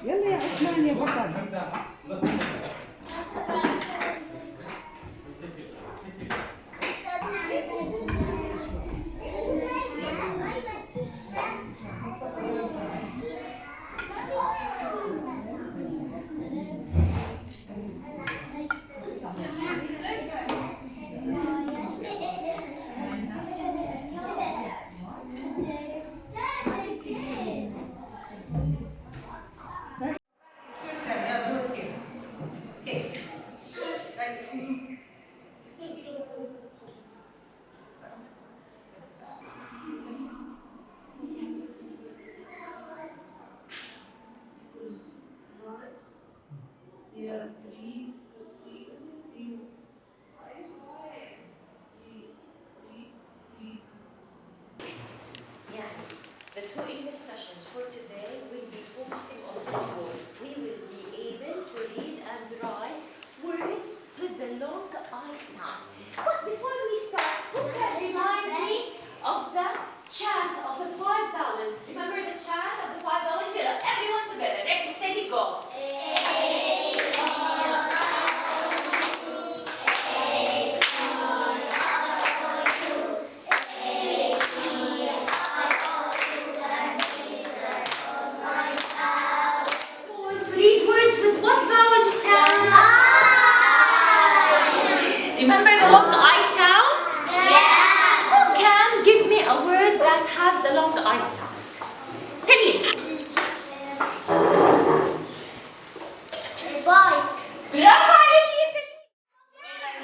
يلا يا عثمان يا بطل. The two English sessions for today will be focusing on this word. We will be able to read and write words with the long I sound. But before we start, who can remind me of the chant of the 5 vowels? Remember the chant of the 5 vowels? Everyone together. Ready, steady, go. Remember the long I sound? Yes! Who can give me a word that has the long I sound? Tell me. باي. برافو عليكي.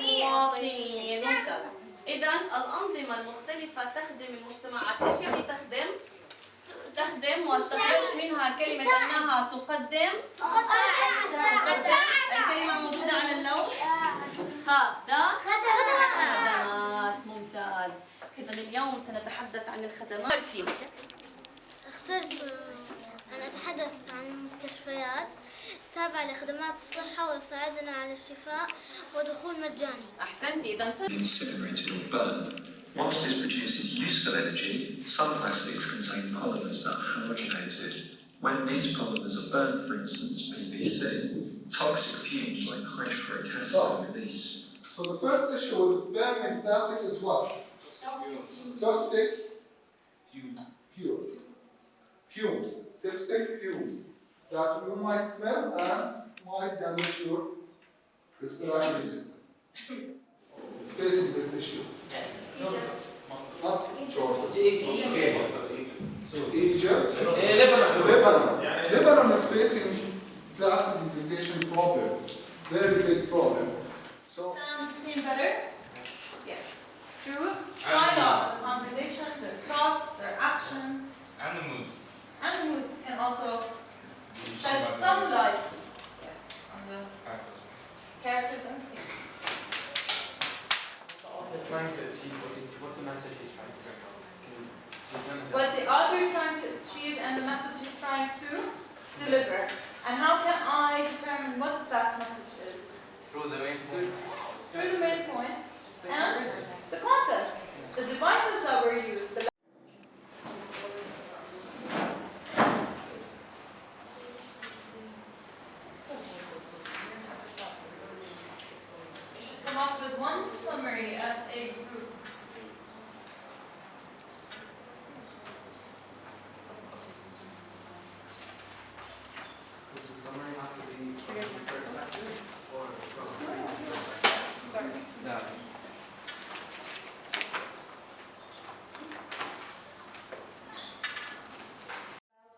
مواطنين. ممتاز. إذا الأنظمة المختلفة تخدم المجتمعات. إيش يعني تخدم؟ تخدم واستخرجت منها كلمة أنها تقدم. الكلمة موجودة على اللوح. خدمات. ممتاز. إذا اليوم سنتحدث عن الخدمات. اخترت أن أتحدث عن المستشفيات تابعة لخدمات الصحة ويساعدنا على الشفاء ودخول مجاني. أحسنتي. إذا incinerated or burned. Whilst this produces useful energy, some plastics contain polymers that are halogenated. When these polymers are burned, for instance PVC, toxic fumes like hydrochloric acid are released. So the first issue with burning plastic is what? Toxic fumes. Toxic fumes that you might smell and might damage your respiratory system. It's facing this issue. Not Jordan. So Egypt. Lebanon is facing plastic degradation problem. Very big problem. So. Seem better? Yes. Through dialogue, the conversation, their thoughts, their actions. And the mood. And the moods can also shed some light, yes, on the characters and themes. Trying to achieve what the message is trying to bring out. What the author is trying to achieve and the message he's trying to deliver. And how can I determine what that message is? Through the main point. Through the main point and the content, the devices that were used. You should come up with one summary as a group.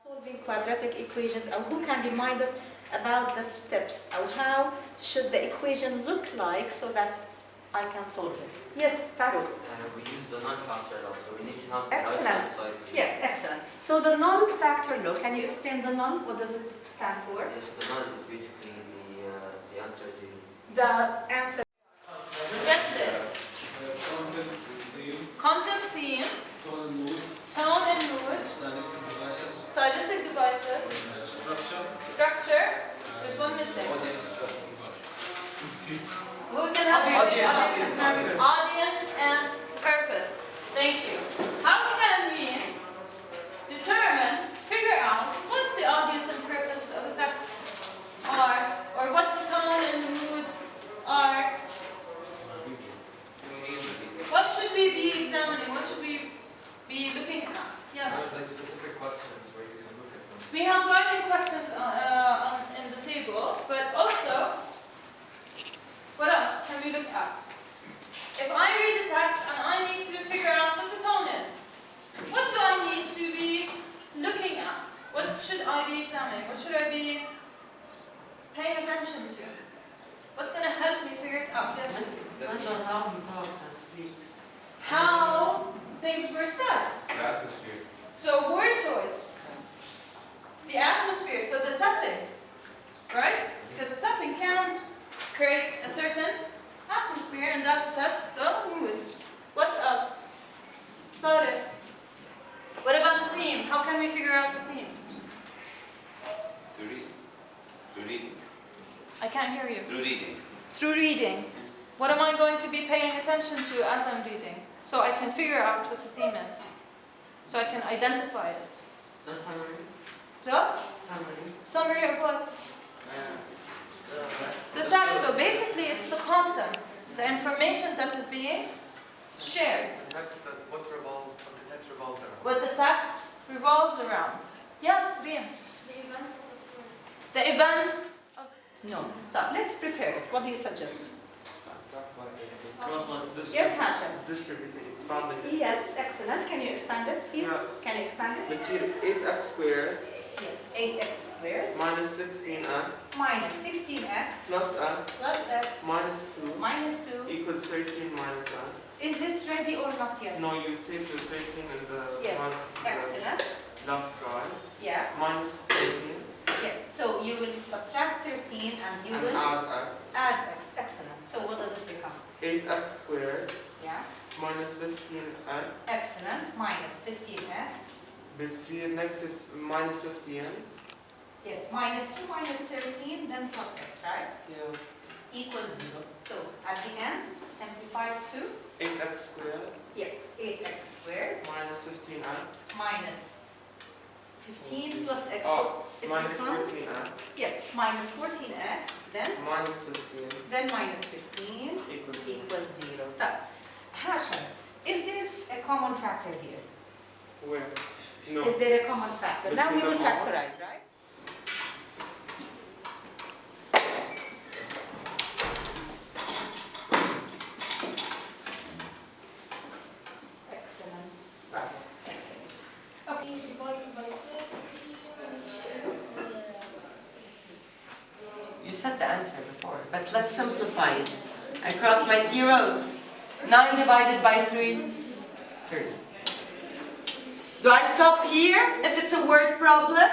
Solving quadratic equations, or who can remind us about the steps, or how should the equation look like so that I can solve it. Yes, Farouk. We use the non-factor law, so we need to have the Excellent. right-hand side. Yes, excellent. So the non-factor law, can you explain the non? What does it stand for? Yes, the non is basically the answer to The answer. That's it. Content, theme, tone and mood, stylistic devices, structure. There's one missing. Who can help me? Audience and purpose. Thank you. How can we figure out what the audience and purpose of a text are, or what the tone and mood are? What should we be examining? What should we be looking at? Yes? like specific questions where you can look at them. We have guiding questions in the table, but also, what else can we look at? If I read the text and I need to figure out what the tone is, what do I need to be looking at? What should I be examining? What should I be paying attention to? What's going to help me figure it out? Yes? Depends on how he talks and speaks. How things were said. The atmosphere. So word choice, the atmosphere, so the setting, right? Because the setting can create a certain atmosphere and that sets the mood. What else? Tariq. What about the theme? How can we figure out the theme? Through reading. I can't hear you. Through reading. Through reading. What am I going to be paying attention to as I'm reading? So I can figure out what the theme is. So I can identify it. The summary. The Summary. summary of what? The text. So basically it's the content, the information that is being shared. The text that what the text revolves around. What the text revolves around. Yes, Rian. The events of the story. The events of the No. Let's prepare it. What do you suggest? This Yes, Hashim. distributed, expanded. Yes, excellent. Can you expand it, please? Yeah. Can you expand it? Let's see, 8x squared Yes, 8x squared minus 16x minus 16x plus x plus x minus 2 minus 2. equals 13 minus x. Is it ready or not yet? No, you take the 13 and the Yes, the excellent. left side Yeah, minus 13 yes. So you will subtract 13 and you and will add add x. Excellent. So what does it become? 8x squared Yeah, minus 15x. excellent. Minus 15x. But see negative minus 15. Yes, minus 2 minus 13, then plus x, right? Yeah. Equals 0. So at the end, simplify to, 8x squared yes, 8x squared minus 15x. minus 15 plus x. Oh, It minus becomes, 14x yes, minus 14x, then minus 15 minus 15 equals 0. equals 0. طيب, Hashim, is there a common factor here? Where? No. Is there a common factor? Now we Between will them all? factorize, right? Excellent. Right. Excellent. Okay. Divided by 30, which is You said the answer before, but let's simplify it. I cross my zeros. 9 divided by 3, 30. Do I stop here if it's a word problem?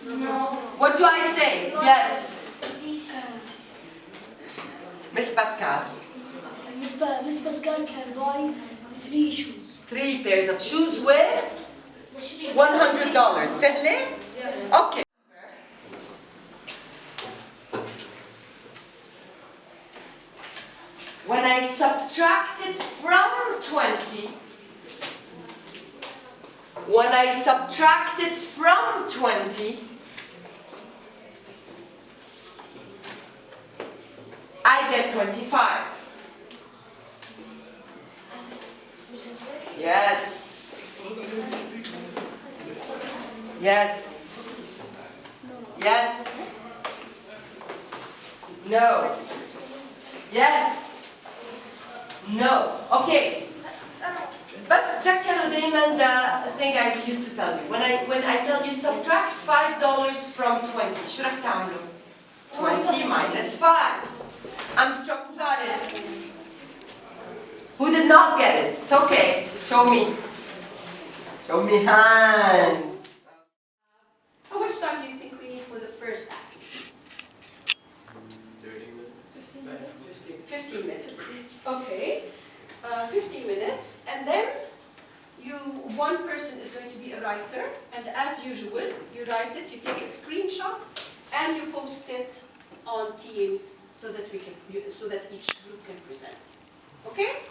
no. What do I say? Yes. Miss Pascal. Miss Pascal can buy 3 shoes. 3 pairs of shoes with $100. سهلة? Yes. Okay. When I subtract it from 20, when I subtract it from 20, I get 25. Yes. Yes. Yes. No. Yes. No. Okay. بس تذكروا دايما the thing I used to tell you. When I tell you subtract $5 from 20, شو رح تعملوا؟ 20 minus 5. I'm struck. Got it. Who did not get it? It's okay. Show me. Show me hands. How much time do you think we need for the first act? 15 minutes. 15 minutes. Okay. 15 minutes. And then one person is going to be a writer. And as usual, you write it, you take a screenshot, and you post it on Teams so that each group can present. Okay?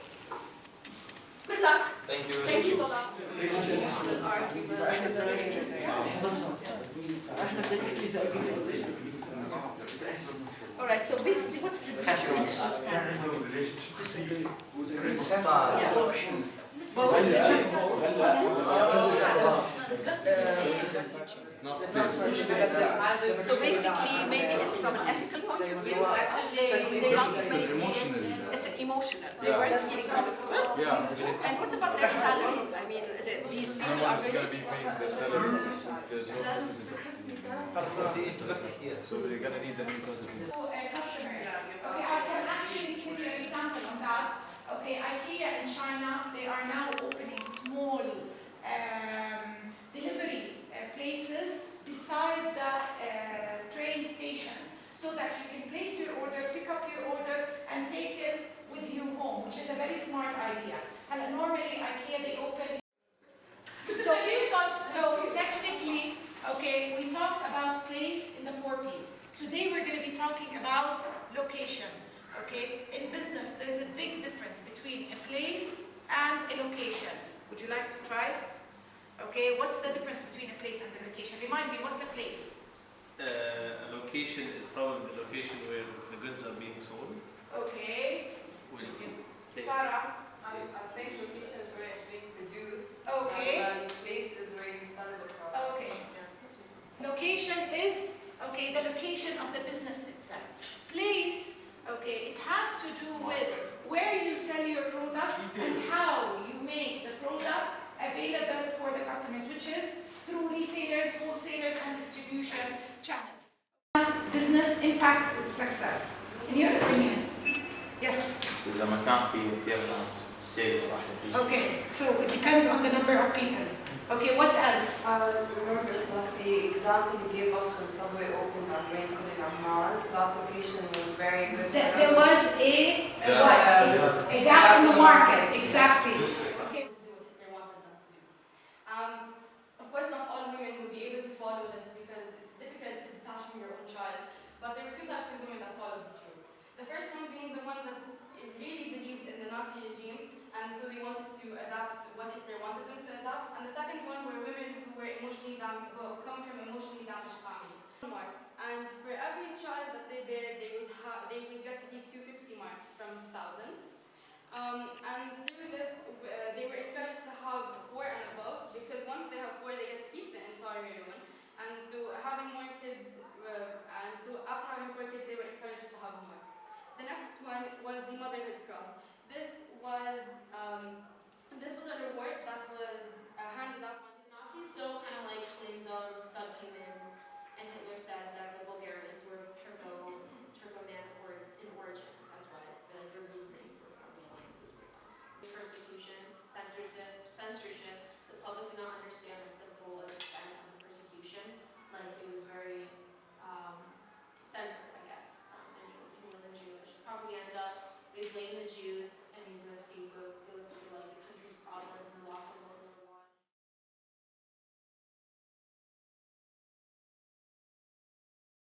Good luck. Thank you. Thank you, Tola. Alright, so basically what's the definition standard? So basically, maybe it's from an ethical point of view. They lost it's an emotional. They weren't feeling comfortable. And what about their salaries? I mean, these people are going to their salaries since there's no president. So they're going to need a new president. Customers. Okay, I can actually give you an example on that. Okay, IKEA in China, they are now opening small delivery places beside the train stations so that you can place your order, pick up your order, and take it with you home, which is a very smart idea. And normally IKEA, they open. So technically, okay, we talked about place in the 4 Ps. Today we're going to be talking about location. Okay, in business there's a big difference between a place and a location. Would you like to try? Okay, what's the difference between a place and a location? Remind me, what's a place? A location is probably the location where the goods are being sold. Okay. Place. Sarah? I think location is where it's being produced. Okay. And place is where you sell the product. Okay. Location is, okay, the location of the business itself. Place, okay, it has to do with where you sell your product and how you make the product available for the customers, which is through retailers, wholesalers, and distribution channels. Business impacts its success. In your opinion? Yes? لما كان في كثير ناس sales راح يزيد. Okay, so it depends on the number of people. Okay, what else? I remember the example you gave us when Subway opened our main Kul Ammar. That location was very good. There was a gap in the market, exactly. Okay. Of course, not all women will be able to follow this because it's difficult to detach from your own child. But there were 2 types of women that followed this rule. The first one being the one that really believed in the Nazi regime, and so they wanted to adapt what Hitler wanted them to adapt. And the second one were women who were emotionally